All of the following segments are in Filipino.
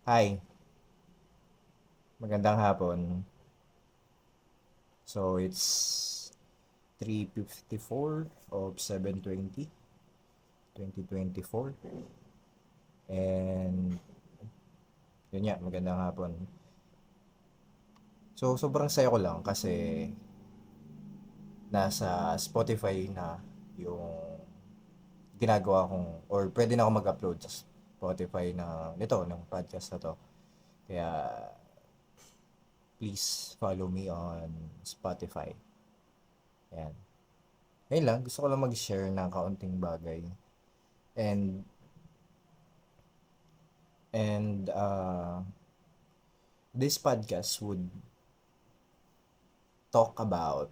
Hi, magandang hapon. So it's 3:54 of 7/20/2024 and yun nga, magandang hapon. So sobrang saya ko lang kasi nasa Spotify na yung ginagawa kong or pwede na ako mag-upload sa Spotify na nito, ng podcast na to. Kaya please follow me on Spotify. Ayan. Ngayon lang, gusto ko lang mag-share ng kaunting bagay. And and this podcast would talk about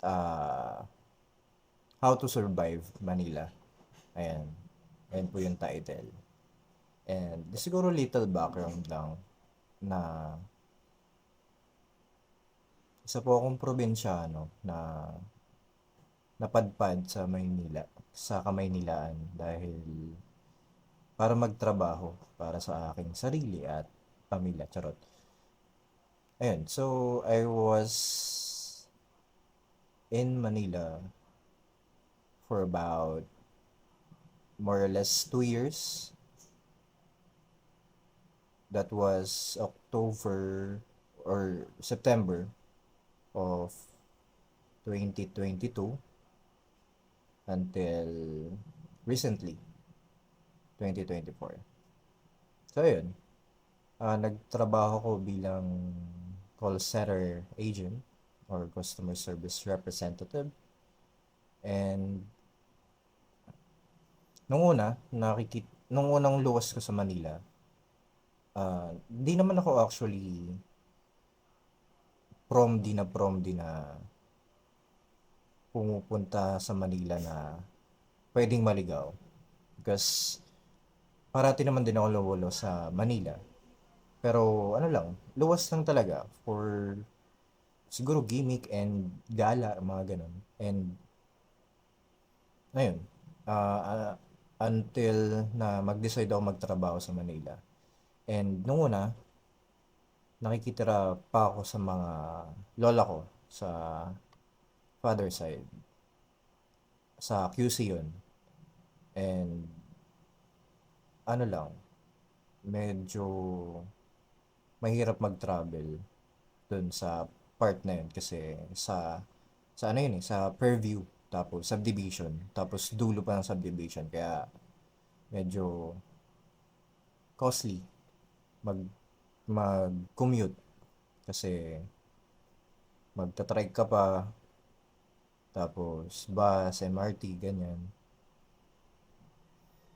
uh, how to survive Manila. Ayan. Ayan po yung title. And siguro little background lang na isa po akong probinsyano na napadpad sa Maynila, sa Kamaynilaan dahil para magtrabaho para sa aking sarili at pamilya. Charot. Ayun. So, I was in Manila for about more or less 2 years. That was October or September of 2022 until recently, 2024. So, yun. Nagtrabaho ko bilang call center agent or customer service representative. And nung unang luwas ko sa Manila, di naman ako actually prom di na pumupunta sa Manila na pwedeng maligaw. Because parati naman din ako lumulo sa Manila. Pero ano lang, luwas lang talaga for siguro gimmick and gala, mga ganun. And ayun, ah, ah, until na mag-decide ako magtrabaho sa Manila. And nung una, nakikitira pa ako sa mga lola ko sa father side. Sa QC yun. And ano lang, medyo mahirap mag-travel dun sa part na yun kasi sa ano yun sa Fairview, tapos subdivision, tapos dulo pa ng subdivision, kaya medyo costly mag mag-commute kasi magta-trike ka pa, tapos bus, MRT, ganyan.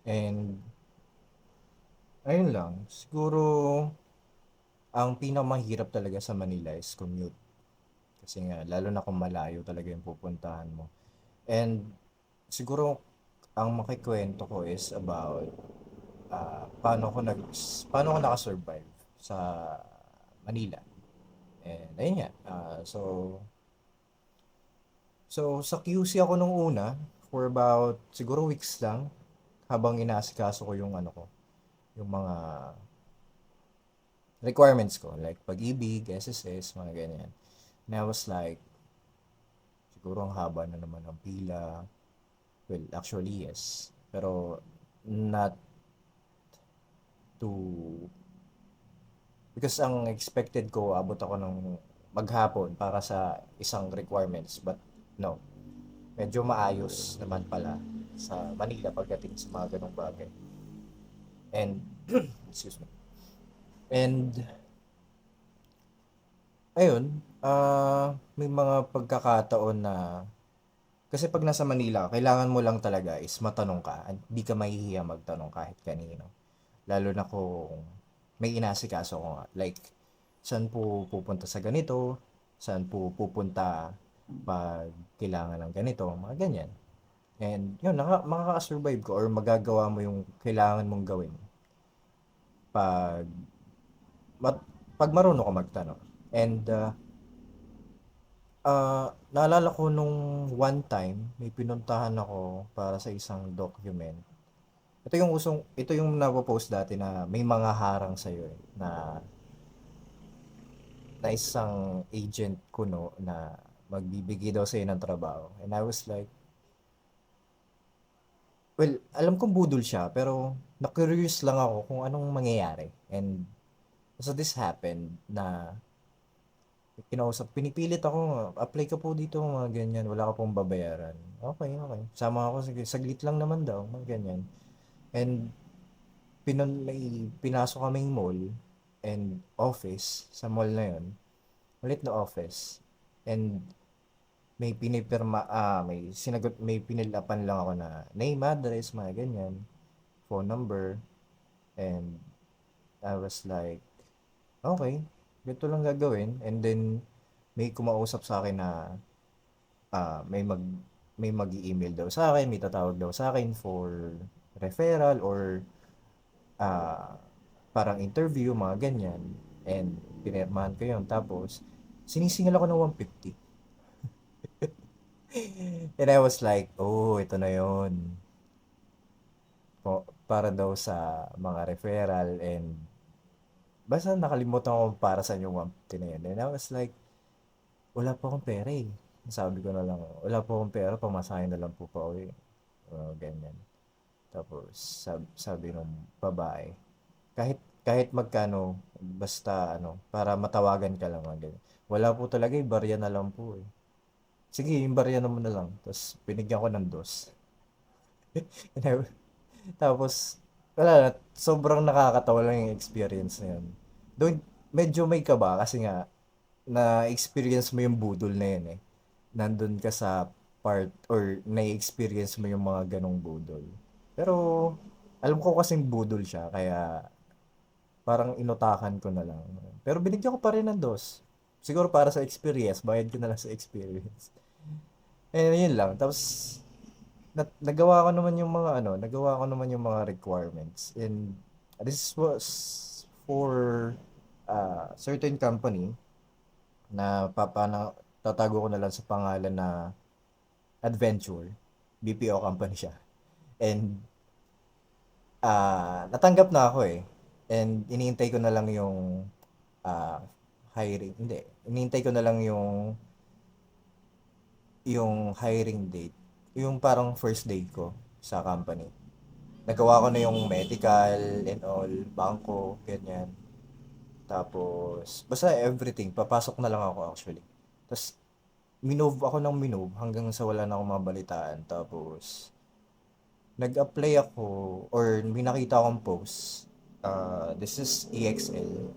And ayun lang, siguro ang pinakamahirap talaga sa Manila is commute. Kasi nga, lalo na kung malayo talaga yung pupuntahan mo. And siguro, ang makikwento ko is about paano ko nakasurvive sa Manila. And ayun nga, so sa QC ako nung una, for about siguro weeks lang, habang inaasikaso ko yung ano ko, yung mga requirements ko, like pag-ibig, SSS, mga ganyan. And I was like, siguro ang haba na naman ng pila. Well, actually, yes. Pero, not to... Because ang expected ko, abot ako ng maghapon para sa isang requirements. But, no. Medyo maayos naman pala sa Manila pagdating sa mga ganong bagay. And, excuse me. And, ayun, may mga pagkakataon na kasi pag nasa Manila, kailangan mo lang talaga is matanong ka at di ka mahihiya magtanong kahit kanino. Lalo na kung may inasikaso ko nga. Like, saan po pupunta sa ganito? Saan po pupunta pag kailangan ng ganito? Mga ganyan. And yun, makaka-survive ko or magagawa mo yung kailangan mong gawin pag, mat, pag marunong ka magtanong. And naalala ko nung one time, may pinuntahan ako para sa isang document. ito yung napo-post dati na may mga harang sa'yo eh, na isang agent kuno na magbibigay daw sa'yo ng trabaho. And I was like, well, alam kong budol siya, pero na-curious lang ako kung anong mangyayari. And so this happened na pinipilit ako, apply ka po dito, mga ganyan, wala ka pong babayaran. Okay, okay. Sama ako, sige, saglit lang naman daw, mga ganyan. And may pinasok kaming mall and office sa mall na yun. Ulit na office. And may pinilapan lang ako na name, address, mga ganyan, phone number. And I was like, okay, ganito lang gagawin. And then, may kumausap sa akin na ah, may mag may mag-email daw sa akin, may tatawag daw sa akin for referral or ah, parang interview, mga ganyan. And pinirmahan ko yun. Tapos, sinisingil ako ng 150. And I was like, oh, ito na yun. Para daw sa mga referral and basta nakalimutan ko para sa yung 150 na yun. And I was like, wala pa akong pera eh. Sabi ko na lang, wala pa akong pera, pamasahin na lang po pa uwi. Ganyan. Tapos, sabi nung babae, kahit kahit magkano, basta ano, para matawagan ka lang, mga ganyan. Wala po talaga, barya na lang po eh. Sige, yung barya naman na lang. Tapos, binigyan ko ng dos. And tapos, wala, sobrang nakakatawa lang yung experience na yun. Doon, medyo may kaba kasi nga, na-experience mo yung budol na yun eh. Nandun ka sa part or na-experience mo yung mga ganong budol. Pero, alam ko kasing budol siya, kaya parang inutakan ko na lang. Pero binigyan ko pa rin ng dos. Siguro para sa experience, bayad ko na lang sa experience. Eh, yun lang. Tapos, nagawa ko naman yung mga requirements. And this was for certain company na tatago ko na lang sa pangalan na Adventure. BPO company siya. And natanggap na ako eh. And iniintay ko na lang yung ah, hiring. Hindi. Iniintay ko na lang yung hiring date. Yung parang first day ko sa company. Nagawa ko na yung medical and all, bangko, ganyan. Tapos, basta everything. Papasok na lang ako actually. Tapos, minove ako ng minove hanggang sa wala na akong mabalitaan. Tapos, nag-apply ako or may nakita akong post. This is EXL.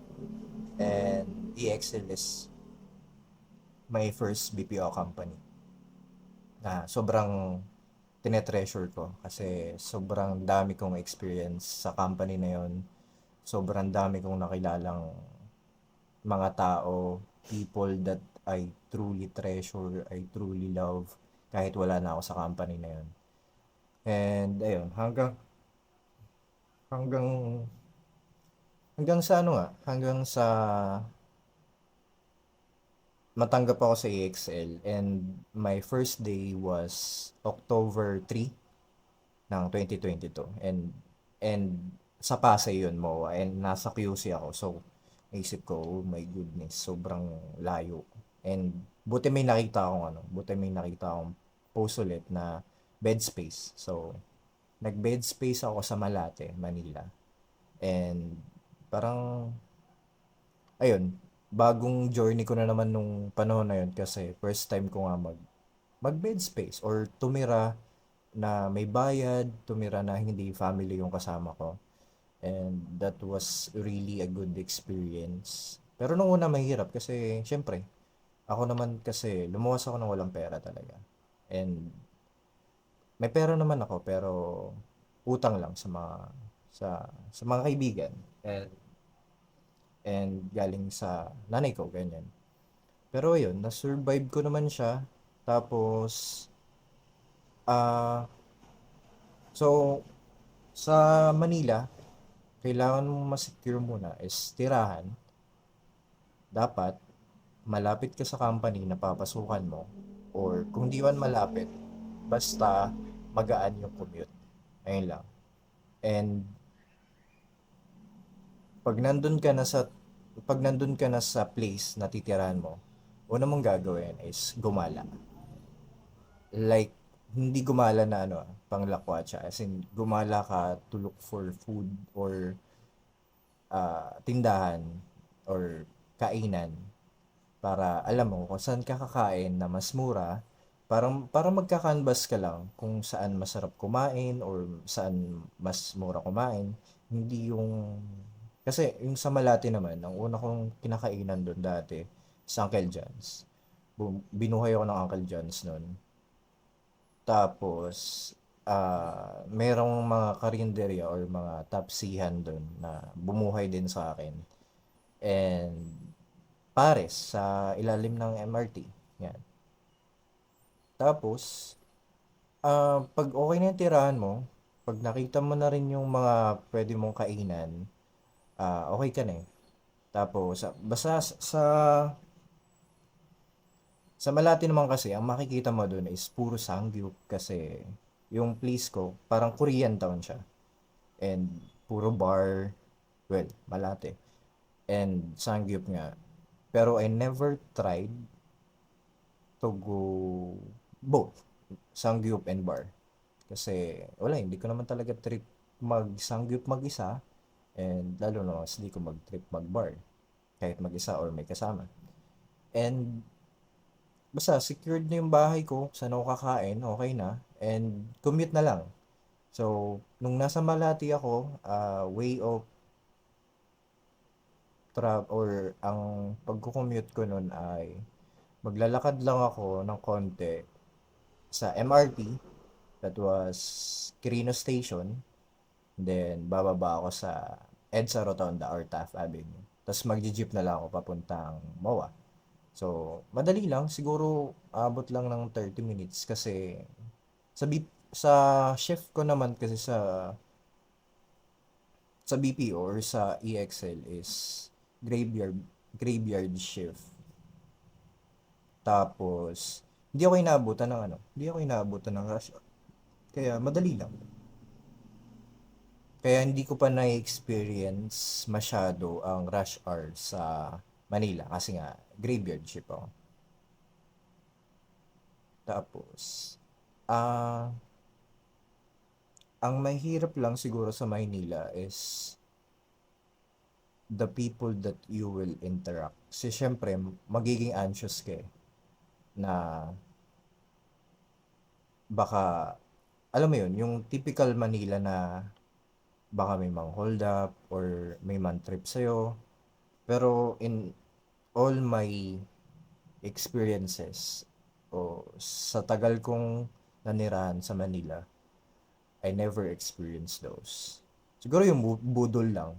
And EXL is my first BPO company na sobrang tinetreasure ko kasi sobrang dami kong experience sa company na yon. Sobrang dami kong nakilalang mga tao, people that I truly treasure, I truly love kahit wala na ako sa company na yon. And ayun, hanggang hanggang sa ano nga, hanggang sa matanggap ako sa EXL and my first day was October 3 ng 2022 and sa Pasay yun mo and nasa QC ako, so naisip ko, oh my goodness, sobrang layo. And buti may nakita akong post ulit na bed space. So nag-bed space ako sa Malate, Manila. And parang ayun, bagong journey ko na naman nung panahon na yun kasi first time ko nga mag bed space or tumira na may bayad, tumira na hindi family yung kasama ko. And that was really a good experience. Pero nung una mahirap kasi syempre, ako naman kasi lumuwas ako ng walang pera talaga. And may pera naman ako pero utang lang sa mga kaibigan. And galing sa nanay ko, ganyan. Pero yun, na-survive ko naman siya. Tapos, ah, so, sa Manila, kailangan mong ma-secure muna is tirahan. Dapat, malapit ka sa company na papasukan mo. Or kung di man malapit, basta magaan yung commute. Ayun lang. And pag nandun ka na sa pag nandun ka na sa place na titirahan mo, una mong gagawin is gumala. Like, hindi gumala na ano, panglakwatsa. As in, gumala ka to look for food or tindahan or kainan para alam mo kung saan ka kakain na mas mura, para magka-canvas ka lang kung saan masarap kumain or saan mas mura kumain. Hindi yung kasi yung sa Malate naman, ang una kong kinakainan doon dati sa Uncle John's. Binuhay ako ng Uncle John's noon. Tapos, merong mga karinderya or mga tapsihan doon na bumuhay din sa akin. And Pares sa ilalim ng MRT. Yan. Tapos, pag okay na yung tirahan mo, pag nakita mo na rin yung mga pwede mong kainan, okay ka na eh. Tapos, basta sa Malati naman kasi, ang makikita mo doon is puro Sangyup kasi yung place ko, parang Korean town siya. And puro bar, well, Malate. And Sangyup nga. Pero I never tried to go both, Sangyup and bar. Kasi wala, hindi ko naman talaga trip mag-Sangyup mag-isa. And lalo na mas hindi ko mag-trip mag-bar. Kahit mag-isa or may kasama. And basta secured na yung bahay ko, saan ako kakain, okay na. And commute na lang. So, nung nasa Malati ako, way of or ang pagko-commute ko nun ay maglalakad lang ako ng konti sa MRT, that was Quirino Station. Then, bababa ako sa EDSA Rotonda or Taft Avenue. Tapos magji-jeep na lang ako papuntang MOA. So, madali lang. Siguro, abot lang ng 30 minutes kasi sa, sa shift ko naman kasi sa BPO or sa EXL is graveyard graveyard shift. Tapos, hindi ako inaabutan ng rush hour. Kaya madali lang. Kaya hindi ko pa na-experience masyado ang rush hour sa Manila kasi nga graveyard shift ako. Tapos, ah ang mahirap lang siguro sa Maynila is the people that you will interact. Kasi syempre, magiging anxious ka eh, na baka, alam mo yun, yung typical Manila na baka may mang hold up or may man trip sa'yo. Pero in all my experiences o sa tagal kong nanirahan sa Manila, I never experienced those. Siguro yung budol lang,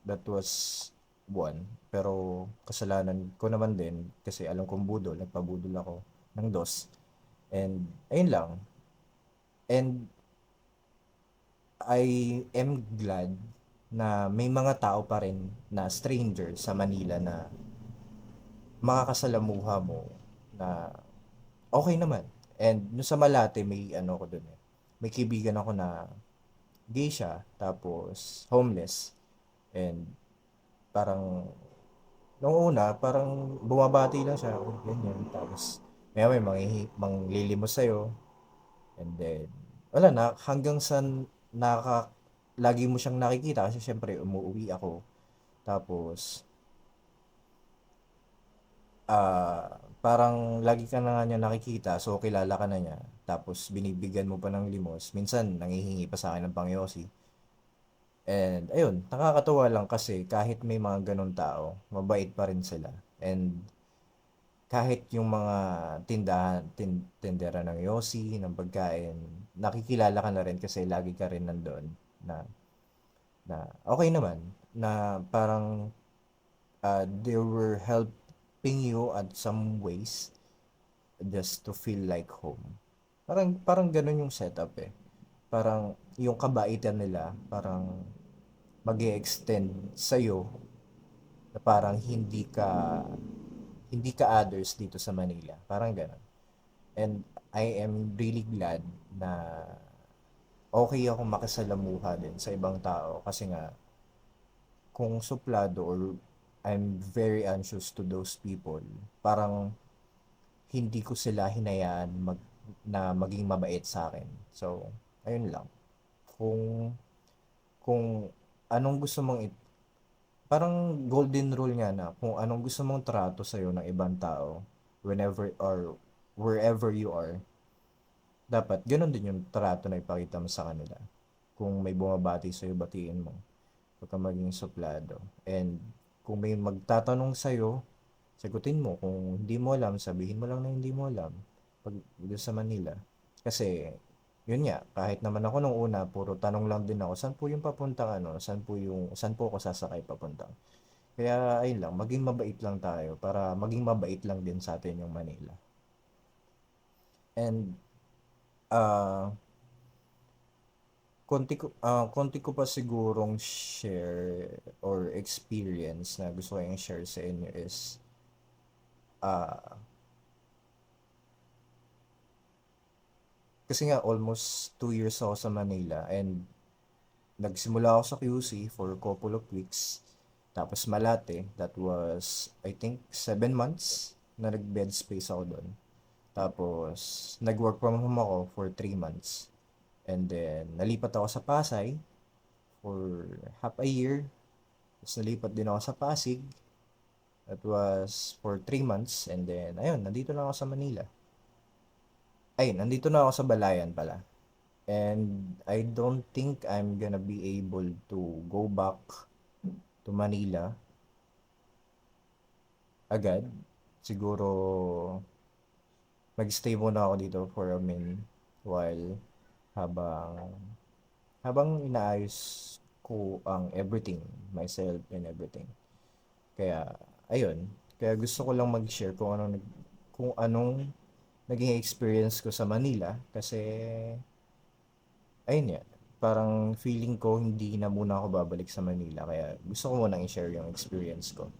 that was one. Pero kasalanan ko naman din kasi alam kong budol, nagpabudol ako ng dos. And ayun lang. And I am glad na may mga tao pa rin na stranger sa Manila na makakasalamuha mo na okay naman. And no sa Malate may ano ko dun eh. May kaibigan ako na gay siya, tapos homeless. And parang nung una, parang bumabati lang siya, ganyan. Tapos may manglilimos sa'yo. And then, wala na, hanggang sa lagi mo siyang nakikita kasi syempre umuwi ako. Tapos, parang lagi ka na nga niya nakikita, so kilala ka na niya. Tapos, binibigyan mo pa ng limos. Minsan, nangihingi pa sa akin ng pangyosi. And, ayun, nakakatuwa lang kasi kahit may mga ganun tao, mabait pa rin sila. And, kahit yung mga tindera ng yosi, ng pagkain, nakikilala ka na rin kasi lagi ka rin nandoon na, na okay naman, na parang they were helping you at some ways just to feel like home. Parang ganun yung setup eh. Parang yung kabaitan nila, parang mag-extend sa'yo na parang hindi ka others dito sa Manila. Parang ganun. And I am really glad na okay ako makisalamuha din sa ibang tao kasi nga kung suplado or I'm very anxious to those people, parang hindi ko sila hinayaan na maging mabait sa akin. So, ayun lang. Kung kung anong gusto mong parang golden rule nga na kung anong gusto mong trato sa'yo ng ibang tao whenever or wherever you are, dapat gano'n din yung trato na ipakita mo sa kanila. Kung may bumabati sa'yo, batiin mo. Huwag kang maging suplado. And kung may magtatanong sa'yo, sagutin mo. Kung hindi mo alam, sabihin mo lang na hindi mo alam. Pag dito sa Manila. Kasi, yun nga, kahit naman ako nung una, puro tanong lang din ako, saan po yung papuntang ano? Saan po ako sasakay papuntang? Kaya, ayun lang, maging mabait lang tayo para maging mabait lang din sa atin yung Manila. And, ah, konti ko pa sigurong share or experience na gusto ko yung share sa inyo is, ah, kasi nga almost 2 years ako sa Manila and nagsimula ako sa QC for a couple of weeks. Tapos Malate, that was I think 7 months na nag-bed space ako doon. Tapos nag-work from home ako for 3 months. And then nalipat ako sa Pasay for half a year. Tapos nalipat din ako sa Pasig. That was for 3 months. And then ayun, nandito na ako sa Manila. Ay, nandito na ako sa Balayan pala. And I don't think I'm gonna be able to go back to Manila agad. Siguro mag-stay muna ako dito for a while habang habang inaayos ko ang everything, myself and everything. Kaya ayun, kaya gusto ko lang mag-share kung anong naging experience ko sa Manila kasi ayun nga, parang feeling ko hindi na muna ako babalik sa Manila kaya gusto ko munang i-share yung experience ko.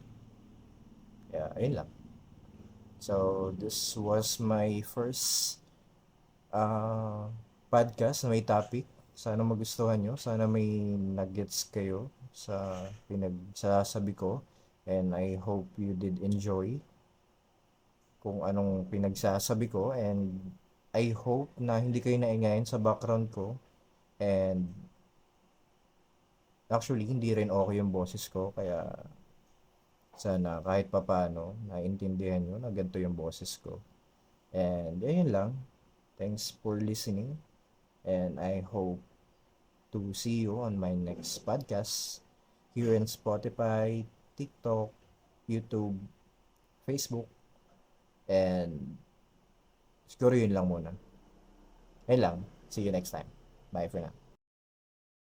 Kaya ayun lang. So, this was my first uh, podcast na may topic. Sana magustuhan nyo. Sana may nuggets kayo sa pinagsasabi ko. And I hope you did enjoy kung anong pinagsasabi ko. And I hope na hindi kayo naingayin sa background ko. And actually, hindi rin okay yung boses ko. Kaya sana kahit papano, naintindihan nyo na ganito yung boses ko. And ayun lang. Thanks for listening. And I hope to see you on my next podcast here in Spotify, TikTok, YouTube, Facebook, and siguro yun lang muna. Ayun lang. See you next time. Bye for now.